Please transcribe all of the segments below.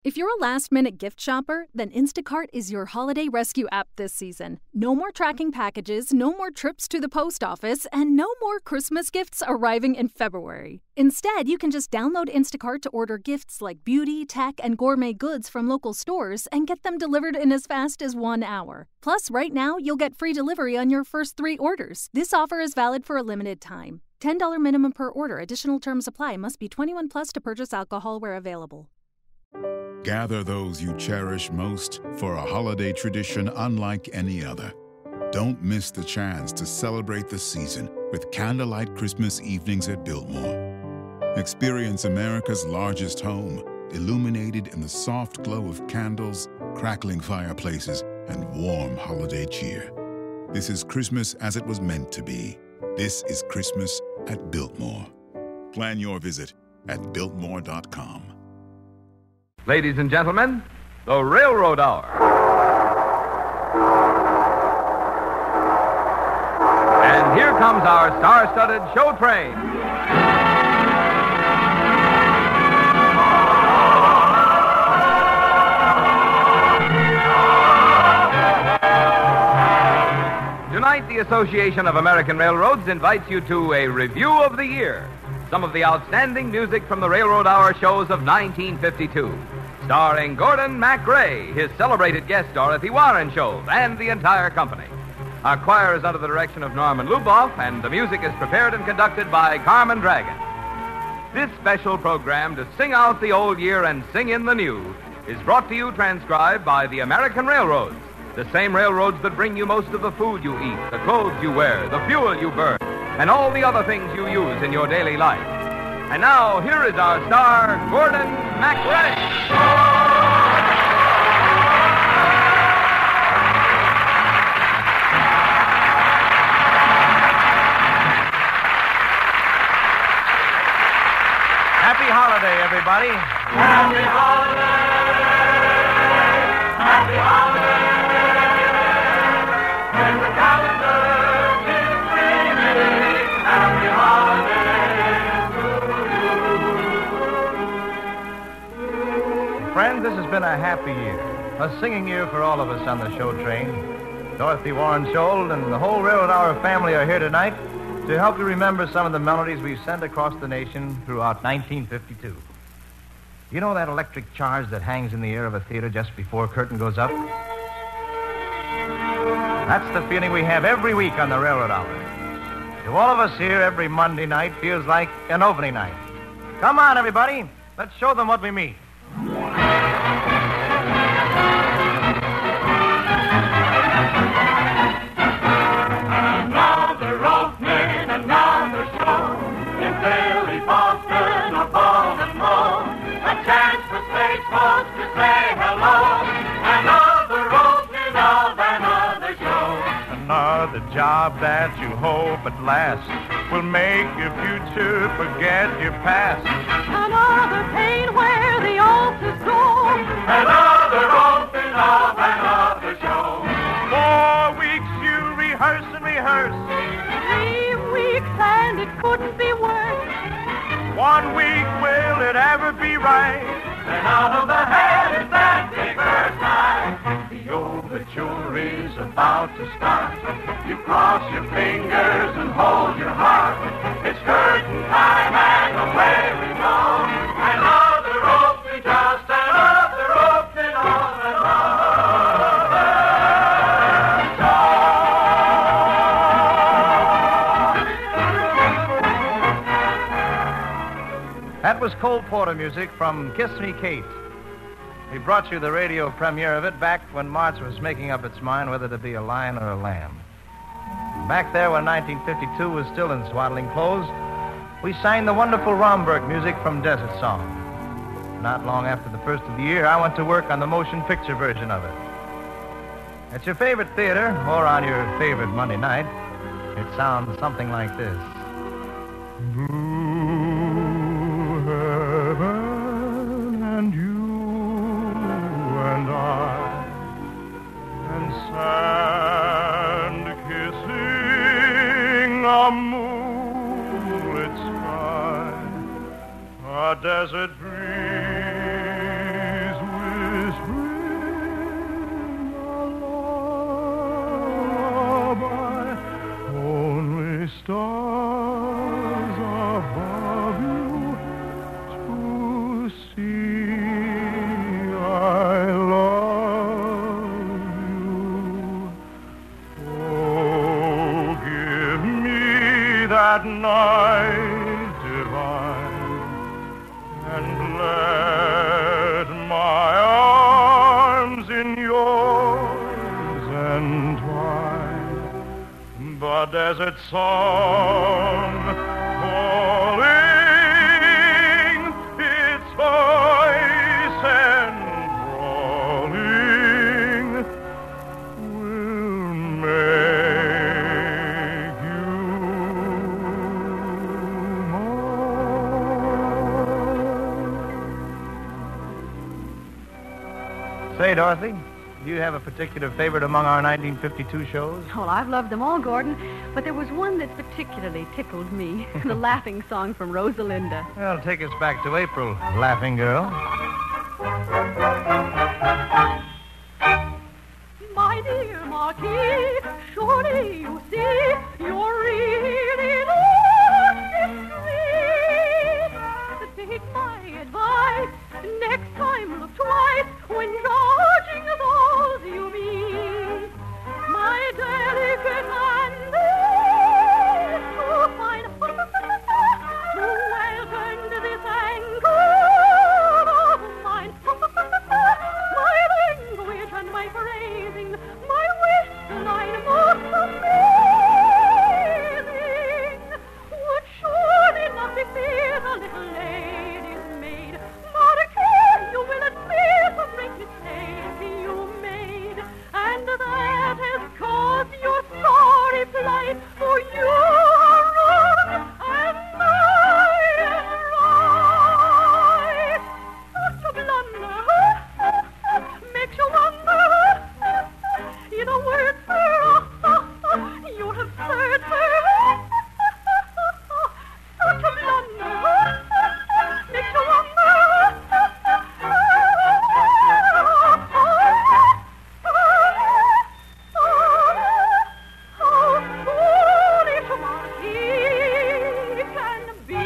If you're a last-minute gift shopper, then Instacart is your holiday rescue app this season. No more tracking packages, no more trips to the post office, and no more Christmas gifts arriving in February. Instead, you can just download Instacart to order gifts like beauty, tech, and gourmet goods from local stores and get them delivered in as fast as 1 hour. Plus, right now, you'll get free delivery on your first 3 orders. This offer is valid for a limited time. $10 minimum per order. Additional terms apply. Must be 21 plus to purchase alcohol where available. Gather those you cherish most for a holiday tradition unlike any other. Don't miss the chance to celebrate the season with candlelight Christmas evenings at Biltmore. Experience America's largest home, illuminated in the soft glow of candles, crackling fireplaces, and warm holiday cheer. This is Christmas as it was meant to be. This is Christmas at Biltmore. Plan your visit at Biltmore.com. Ladies and gentlemen, the Railroad Hour. And here comes our star-studded show train. Tonight, the Association of American Railroads invites you to a review of the year. Some of the outstanding music from the Railroad Hour shows of 1952. Starring Gordon MacRae, his celebrated guest Dorothy Warren shows, and the entire company. Our choir is under the direction of Norman Luboff, and the music is prepared and conducted by Carmen Dragon. This special program to sing out the old year and sing in the new is brought to you transcribed by the American Railroads, the same railroads that bring you most of the food you eat, the clothes you wear, the fuel you burn, and all the other things you use in your daily life. And now, here is our star, Gordon MacRae. Happy holiday, everybody. Happy holiday. Happy holiday. When the calendar is reading, happy holiday. Friends, this has been a happy year, a singing year for all of us on the show train. Dorothy Warren Scholl and the whole Railroad Hour family are here tonight to help you remember some of the melodies we've sent across the nation throughout 1952. You know that electric charge that hangs in the air of a theater just before curtain goes up? That's the feeling we have every week on the Railroad Hour. To all of us here, every Monday night feels like an opening night. Come on, everybody. Let's show them what we mean. Another opening, another show. In Billy Boston or Baltimore. A chance for stage folks to say hello. Another opening of another show. Another job that you hope at last will make your future forget your past. Another pain where the old is gone. Another opening of another show. 4 weeks you rehearse and rehearse. 3 weeks and it couldn't be worse. 1 week, will it ever be right? Then out of the head is that big first night. The overture is about to start. You cross your fingers and hold your heart. It's curtain time and away we go. Another opening, just another opening of another show. That was Cole Porter music from Kiss Me Kate. We brought you the radio premiere of it back when March was making up its mind whether to be a lion or a lamb. Back there when 1952 was still in swaddling clothes, we sang the wonderful Romberg music from Desert Song. Not long after the first of the year, I went to work on the motion picture version of it. At your favorite theater, or on your favorite Monday night, it sounds something like this. Blue heaven and you and I and sand kissing a moonlit sky, a desert breeze desert song, calling its voice and drawling will make you mine. Say, Dorothy, do you have a particular favorite among our 1952 shows? Well, I've loved them all, Gordon, but there was one that particularly tickled me. The laughing song from Rosalinda. Well, take us back to April, laughing girl. My dear Marquis, surely you see you're really looking sweet. Take my advice, next time look twice when judging those you meet. My delicate hand is too fine to welcome this anger of mine. My language and my phrasing, my waistline most amazing, would surely not befit a little lady's maid. Marquis, you will admit the great mistake you made, and that has caused your sorry plight, for you are wrong and I am right. Such a blunder makes you wonder. In a word, sir, you're absurd, sir. Such a blunder makes you wonder. How foolish a Marquis can be.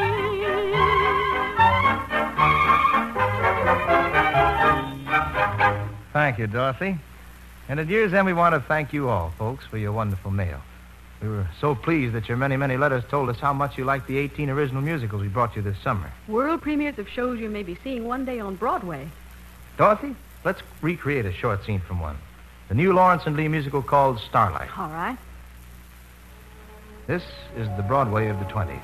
Thank you, Dorothy. And at year's end, we want to thank you all, folks, for your wonderful mail. We were so pleased that your many, many letters told us how much you liked the 18 original musicals we brought you this summer. World premieres of shows you may be seeing one day on Broadway. Dorothy, let's recreate a short scene from one. The new Lawrence and Lee musical called Starlight. All right. This is the Broadway of the 20s.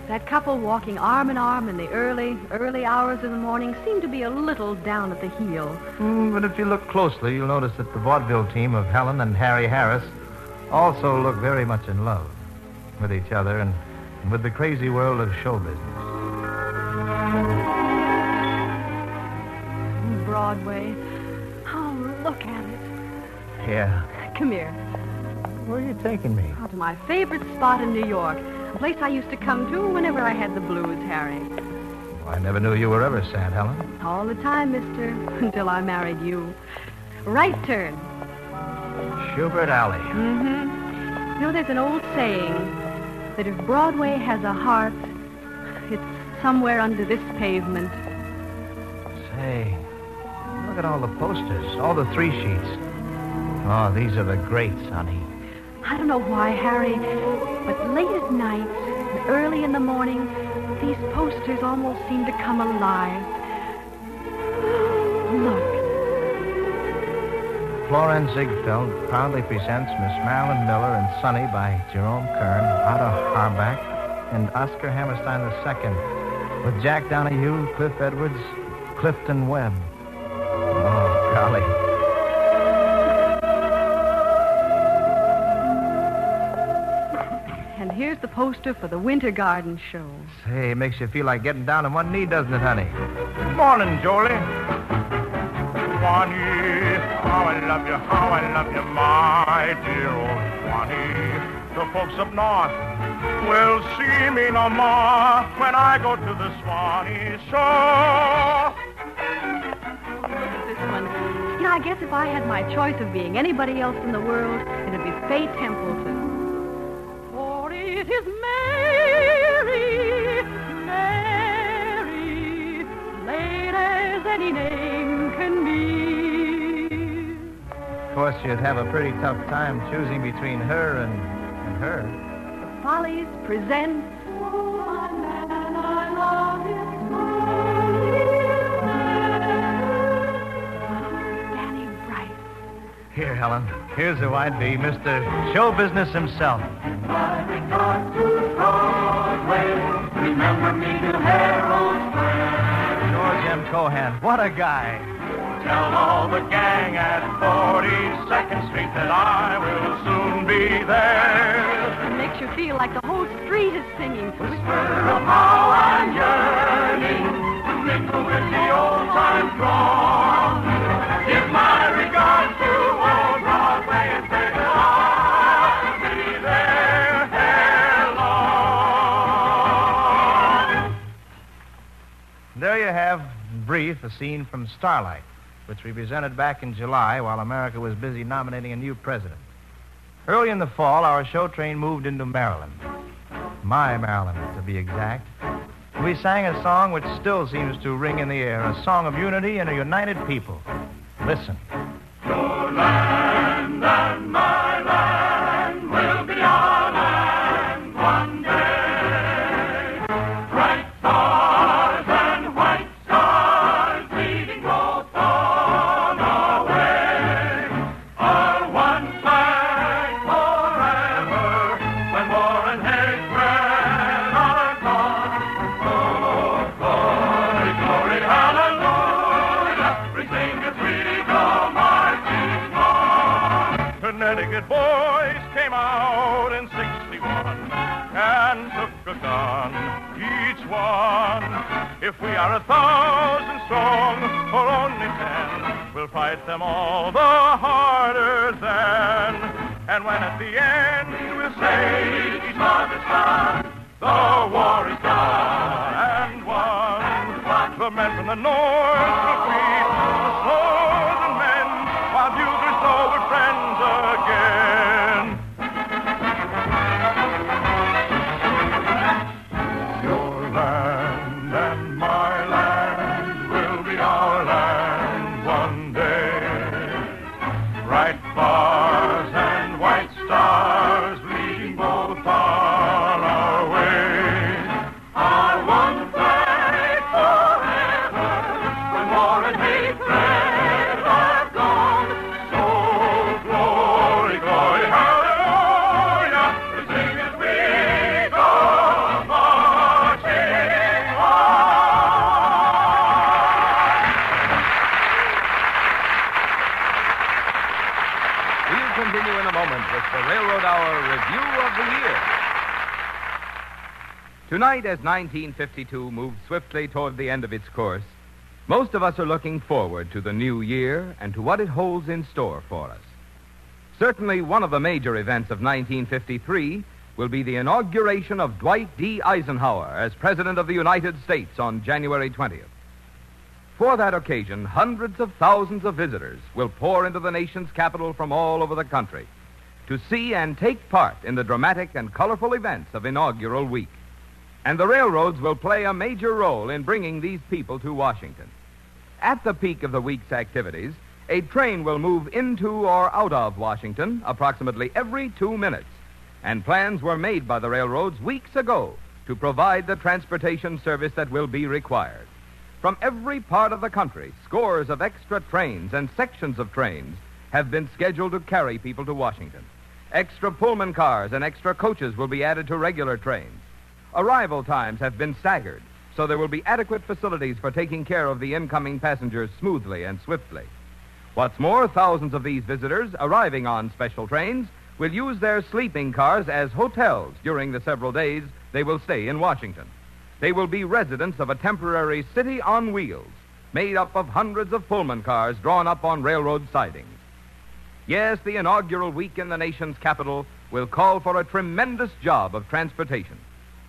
That couple walking arm in arm in the early hours of the morning seemed to be a little down at the heel. But if you look closely, you'll notice that the vaudeville team of Helen and Harry Harris also look very much in love with each other and with the crazy world of show business. Broadway. Oh, look at it. Yeah. Come here. Where are you taking me? Oh, to my favorite spot in New York. A place I used to come to whenever I had the blues, Harry. Well, I never knew you were ever sad, Helen. All the time, mister, until I married you. Right turn. Schubert Alley. Mm-hmm. You know, there's an old saying that if Broadway has a heart, it's somewhere under this pavement. Say, look at all the posters, all the 3 sheets. Oh, these are the greats, honey. I don't know why, Harry, but late at night and early in the morning, these posters almost seem to come alive. Look. Florence Ziegfeld proudly presents Miss Marilyn Miller and Sonny by Jerome Kern, Otto Harbach, and Oscar Hammerstein II, with Jack Donahue, Cliff Edwards, Clifton Webb. Oh, golly. And here's the poster for the Winter Garden Show. Say, it makes you feel like getting down on one knee, doesn't it, honey? Good morning, Jolie. Swanee, how I love you, my dear old Swanee. The folks up north will see me no more when I go to the Swanee Show. Look at this one. You know, I guess if I had my choice of being anybody else in the world, it'd be Faye Templeton. For it is Mary, Mary, late as any name can be. Of course, you'd have a pretty tough time choosing between her and her. The Follies present My Man, I Love His Danny Bright. Here, Helen. Here's who I'd be, Mr. Show Business himself. My regards to Broadway. Remember me to Harold Square. George M. Cohan. What a guy. Tell all the gang at 42nd Street that I will soon be there. It makes you feel like the whole street is singing. Whisper of how I'm yearning to mingle with the old time throng. Give my regards to old Broadway and say that I'll be there ere long. There you have, in brief, a scene from Starlight, which we presented back in July while America was busy nominating a new president. Early in the fall, our show train moved into Maryland. My Maryland, to be exact. We sang a song which still seems to ring in the air, a song of unity and a united people. Listen. Your land and my land will be our land one day. Bright stars and white stars leading both on our way. Our one flag forever when war and hatred are gone. Oh, glory, glory, hallelujah. We sing as we go marching on. Connecticut boys came out in 61 and took a gun, each one. If we are 1,000 strong or only 10, we'll fight them all the harder then. And when at the end we'll say each mother's son, the war is done and won. The men from the north will greet the southern men, while buglers know we're friends again. Your land and my land will be our land one day. Bright bars and white stars leading both on our way. Our one flag forever when war and hatred are gone. So glory, glory, hallelujah, we sing as we go marching on. We'll continue in a moment with the Railroad Hour Review of the Year. Tonight, as 1952 moves swiftly toward the end of its course, most of us are looking forward to the new year and to what it holds in store for us. Certainly, one of the major events of 1953 will be the inauguration of Dwight D. Eisenhower as President of the United States on January 20th. For that occasion, hundreds of thousands of visitors will pour into the nation's capital from all over the country to see and take part in the dramatic and colorful events of Inaugural Week. And the railroads will play a major role in bringing these people to Washington. At the peak of the week's activities, a train will move into or out of Washington approximately every 2 minutes, and plans were made by the railroads weeks ago to provide the transportation service that will be required. From every part of the country, scores of extra trains and sections of trains have been scheduled to carry people to Washington. Extra Pullman cars and extra coaches will be added to regular trains. Arrival times have been staggered, so there will be adequate facilities for taking care of the incoming passengers smoothly and swiftly. What's more, thousands of these visitors arriving on special trains will use their sleeping cars as hotels during the several days they will stay in Washington. They will be residents of a temporary city on wheels, made up of hundreds of Pullman cars drawn up on railroad sidings. Yes, the inaugural week in the nation's capital will call for a tremendous job of transportation,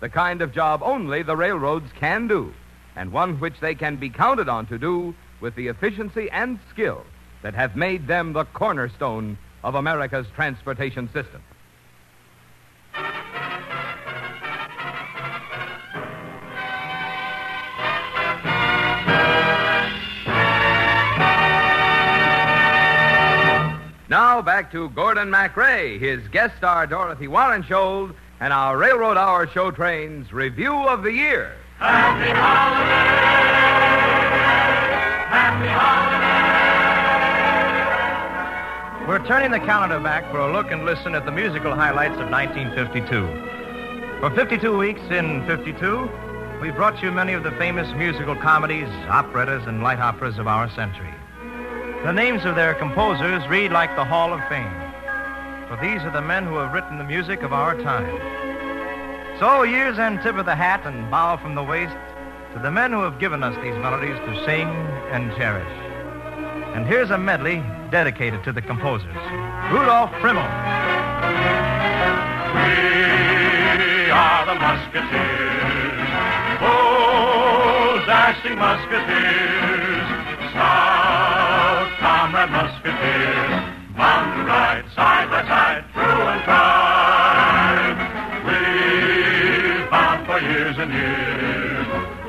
the kind of job only the railroads can do, and one which they can be counted on to do with the efficiency and skill that have made them the cornerstone of America's transportation system. Now back to Gordon MacRae, his guest star Dorothy Warrenshold, and our Railroad Hour show train's Review of the Year. Happy holidays! Happy holidays! We're turning the calendar back for a look and listen at the musical highlights of 1952. For 52 weeks in 52, we brought you many of the famous musical comedies, operettas, and light operas of our century. The names of their composers read like the Hall of Fame, for these are the men who have written the music of our time. So years and tip of the hat and bow from the waist to the men who have given us these melodies to sing and cherish. And here's a medley dedicated to the composers. Rudolph Frimmel. We are the Musketeers, oh, dashing Musketeers, stout comrade Musketeers, bound to ride side by side, through and drive. We've bound for years and years.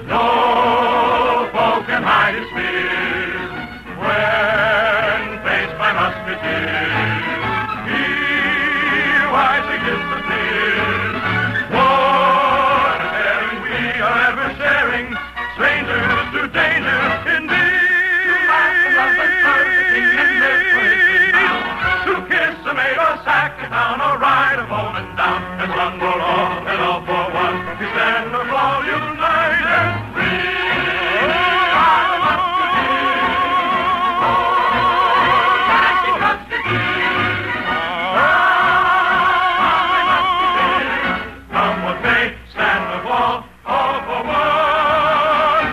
No foe can hide his fears when faced by Musketeers. He wisely disappears. War and daring we are ever sharing, strangers to danger indeed. To laugh and love and serve the king and live for his renown. To kiss a maid or sack a town or ride a bowman down. As one for all and all for one, we stand or fall united. We are the Musketeers. Oh, dashing Musketeers. Come what may, stand or fall, all for one,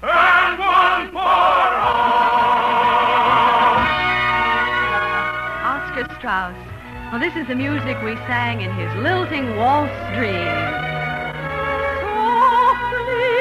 and one for all. Oscar Strauss. Well, this is the music we sang in his lilting waltz dream. Softly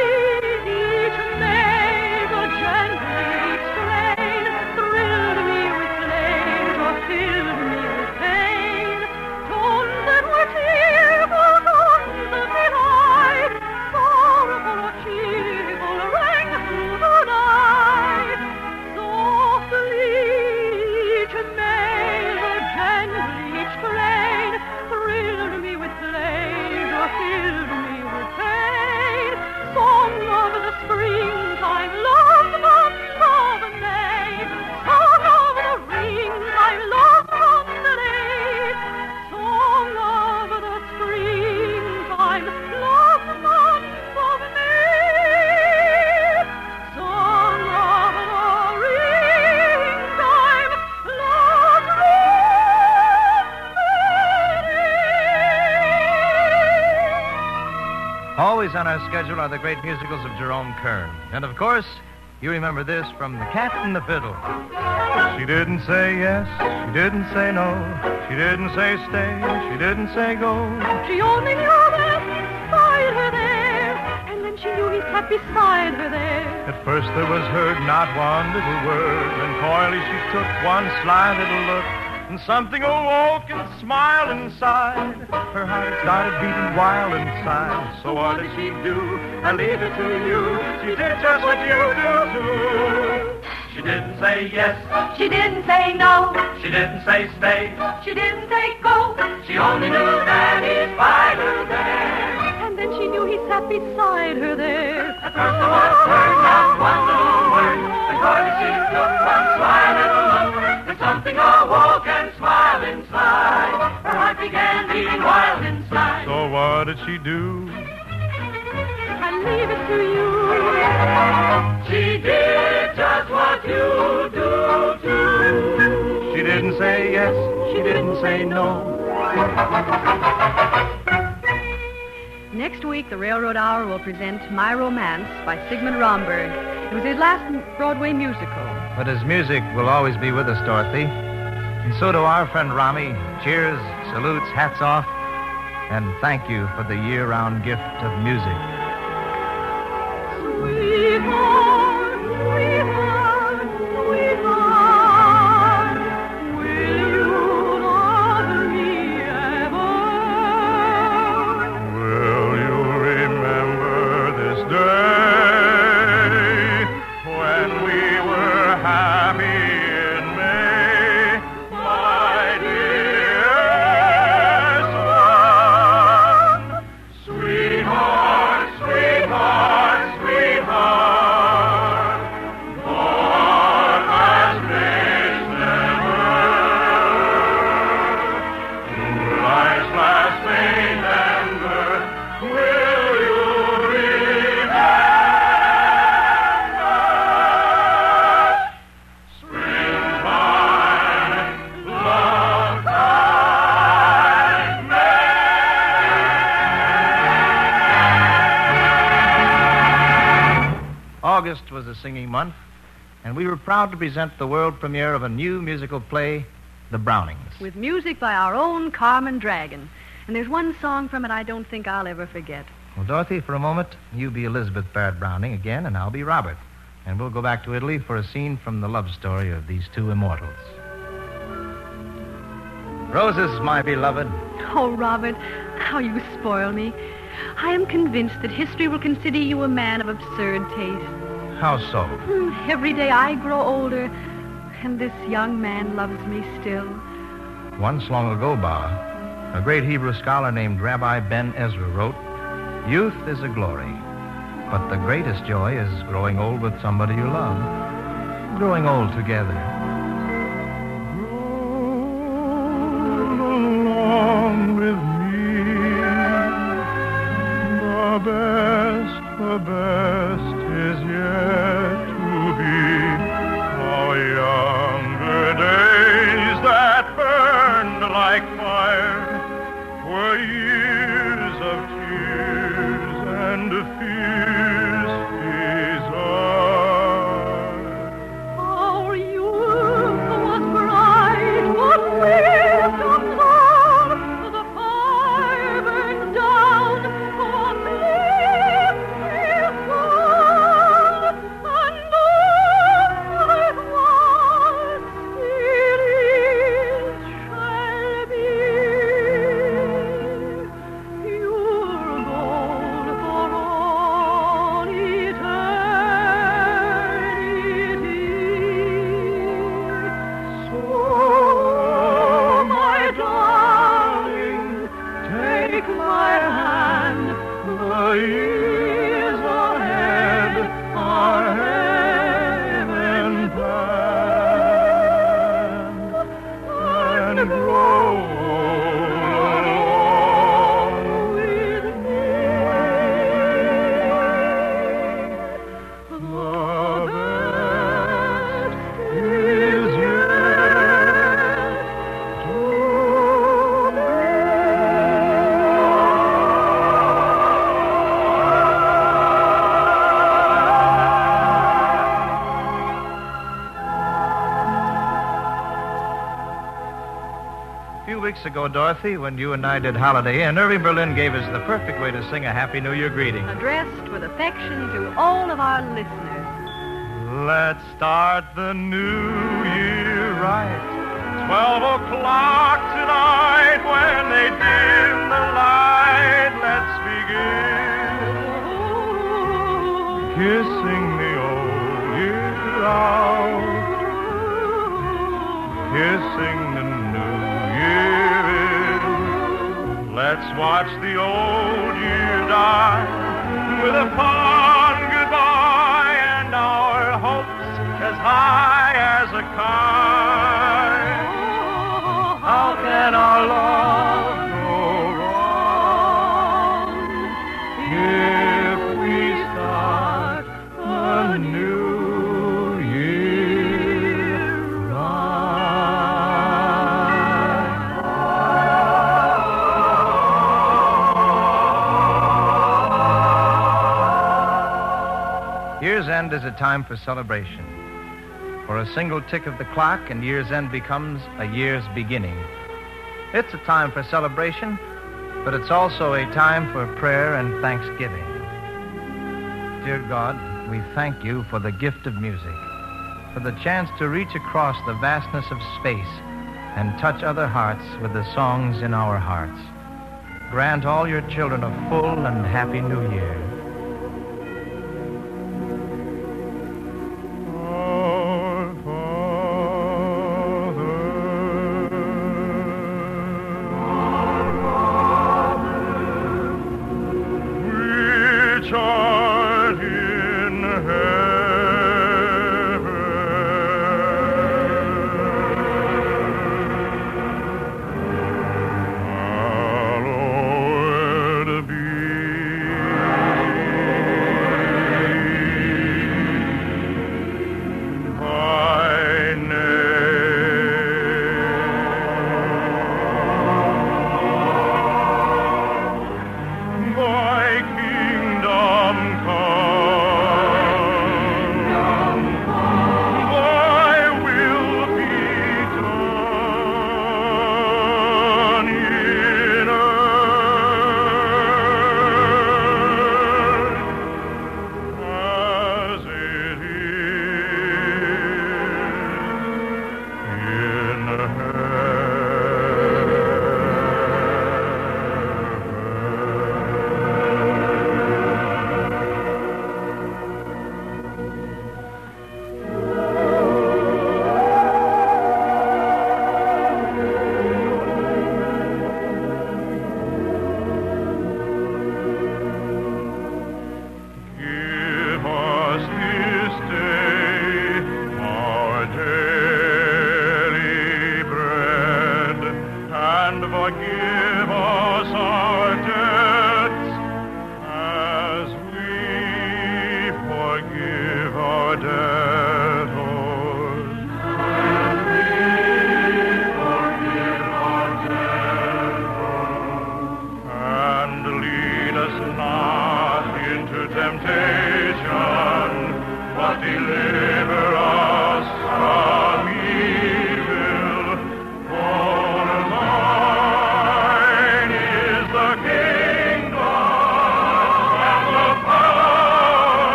each maiden gently strain, thrilled me with pleasure, filled me with pain. Tones that were tearful, tones of delight, sorrowful or cheerful, rang through the night. Softly each maiden gently strain, thrilled me with pleasure, filled me with pain. Song of the springtime, love month of May. Song of the springtime, love month of May. Song of the springtime, love month of May. Song of the springtime, love month of May. Always on our schedule are the great musicals of Jerome Kern. And of course, you remember this from The Cat and the Fiddle. She didn't say yes, she didn't say no, she didn't say stay, she didn't say go. She only knew that he spied her there, and then she knew he sat beside her there. At first there was heard not one little word, then coyly she took one sly little look, and something awoke and smiled inside. Her heart started beating wild inside. So what did she do? I leave it to you. She did just what you do too. She didn't say yes, She didn't say no, she didn't say stay, she didn't say go, she only knew that he spied her there. and then she knew he sat beside her there. At first there was heard not one little word, then coyly she took one sly little look, then something awoke and smiled inside. Her heart began beating wild inside. So what did she do? I leave it to you. She did just what you do too. She didn't say yes, she didn't say no. Next week, the Railroad Hour will present My Romance by Sigmund Romberg. It was his last Broadway musical. But his music will always be with us, Dorothy. And so to our friend Rami, cheers, salutes, hats off, and thank you for the year-round gift of music. Sweetheart, sweetheart, sweetheart, will you love me ever? Will you remember this day when we were happy in May, my dearest one? Sweetheart, Singing Month, and we were proud to present the world premiere of a new musical play, The Brownings. With music by our own Carmen Dragon. And there's one song from it I don't think I'll ever forget. Well, Dorothy, for a moment, you be Elizabeth Barrett Browning again, and I'll be Robert. And we'll go back to Italy for a scene from the love story of these two immortals. Roses, my beloved. Oh, Robert, how you spoil me. I am convinced that history will consider you a man of absurd taste. How so? Every day I grow older, and this young man loves me still. Once long ago, Ba, a great Hebrew scholar named Rabbi Ben Ezra wrote, "Youth is a glory, but the greatest joy is growing old with somebody you love, growing old together." Roll along with me, the best is yet to be. Our younger days that burned like fire were years of tears and fierce desire. Our youth was bright, but wisdom's on. The fire burned down, our lips is gone. And all that was, it is, shall be. Pure gold for all eternity. So, my darling, take my hand. The years ahead are heaven planned, and grow along with me. The best is yet to A few weeks ago, Dorothy, when you and I did Holiday Inn, Irving Berlin gave us the perfect way to sing a Happy New Year greeting. Addressed with affection to all of our listeners. Let's start the new year right. 12 o'clock tonight when they dim the light. Let's begin kissing the old year out, kissing the new year in. Let's watch the old year die with a fond goodbye and our hopes as high as a kite. How can our love go wrong if we start a new year right? Year's End is a time for celebration. For a single tick of the clock, and year's end becomes a year's beginning. It's a time for celebration, but it's also a time for prayer and thanksgiving. Dear God, we thank you for the gift of music, for the chance to reach across the vastness of space and touch other hearts with the songs in our hearts. Grant all your children a full and happy new year. Hallowed be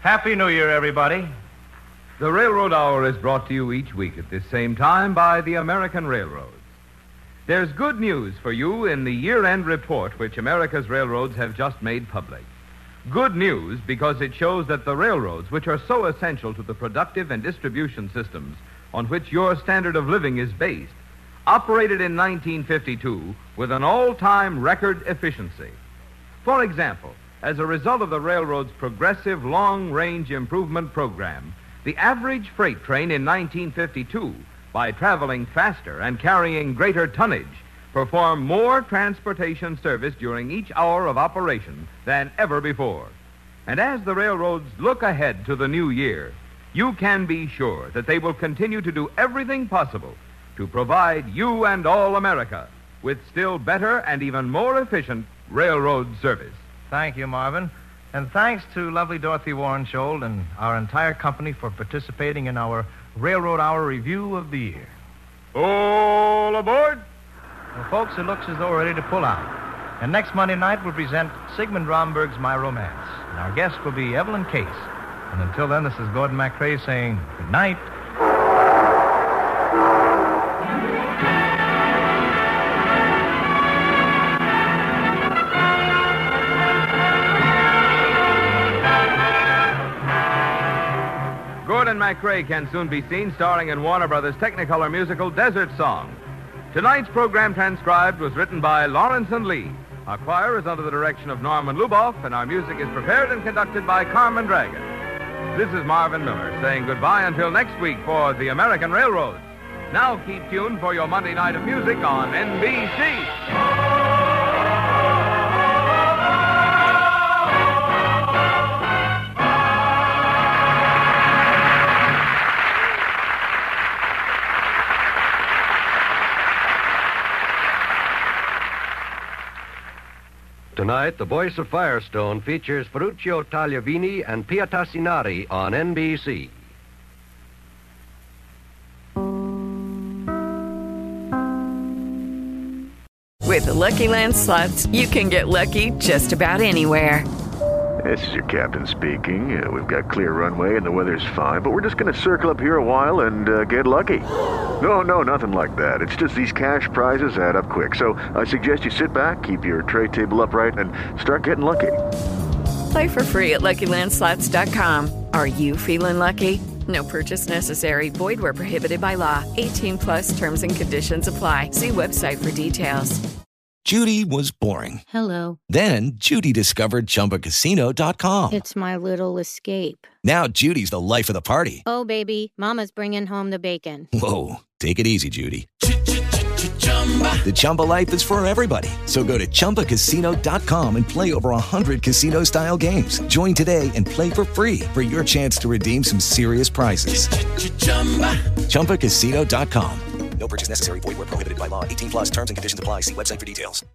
Happy New Year, everybody. The Railroad Hour is brought to you each week at this same time by the American Railroads. There's good news for you in the year-end report which America's railroads have just made public. Good news because it shows that the railroads, which are so essential to the productive and distribution systems on which your standard of living is based, operated in 1952 with an all-time record efficiency. For example, as a result of the railroad's progressive long-range improvement program, the average freight train in 1952, by traveling faster and carrying greater tonnage, performed more transportation service during each hour of operation than ever before. And as the railroads look ahead to the new year, you can be sure that they will continue to do everything possible to provide you and all America with still better and even more efficient railroad service. Thank you, Marvin. And thanks to lovely Dorothy Warren-Scholl and our entire company for participating in our Railroad Hour Review of the Year. All aboard! Well, folks, it looks as though we're ready to pull out. And next Monday night we'll present Sigmund Romberg's My Romance. And our guest will be Evelyn Case. And until then, this is Gordon MacRae saying good night. Gordon MacRae can soon be seen starring in Warner Brothers' Technicolor musical Desert Song. Tonight's program transcribed was written by Lawrence and Lee. Our choir is under the direction of Norman Luboff, and our music is prepared and conducted by Carmen Dragon. This is Marvin Miller saying goodbye until next week for the American Railroads. Now keep tuned for your Monday night of music on NBC. Tonight, The Voice of Firestone features Ferruccio Tagliavini and Pia Tassinari on NBC. With the Lucky Land Slots, you can get lucky just about anywhere. This is your captain speaking. We've got clear runway and the weather's fine, but we're just going to circle up here a while and get lucky. No, nothing like that. It's just these cash prizes add up quick. So I suggest you sit back, keep your tray table upright, and start getting lucky. Play for free at LuckyLandSlots.com. Are you feeling lucky? No purchase necessary. Void where prohibited by law. 18+ terms and conditions apply. See website for details. Judy was boring. Hello. Then Judy discovered ChumbaCasino.com. It's my little escape. Now Judy's the life of the party. Oh, baby, mama's bringing home the bacon. Whoa, take it easy, Judy. The Chumba life is for everybody. So go to ChumbaCasino.com and play over 100 casino-style games. Join today and play for free for your chance to redeem some serious prizes. ChumbaCasino.com. No purchase necessary. Void where prohibited by law. 18+ terms and conditions apply. See website for details.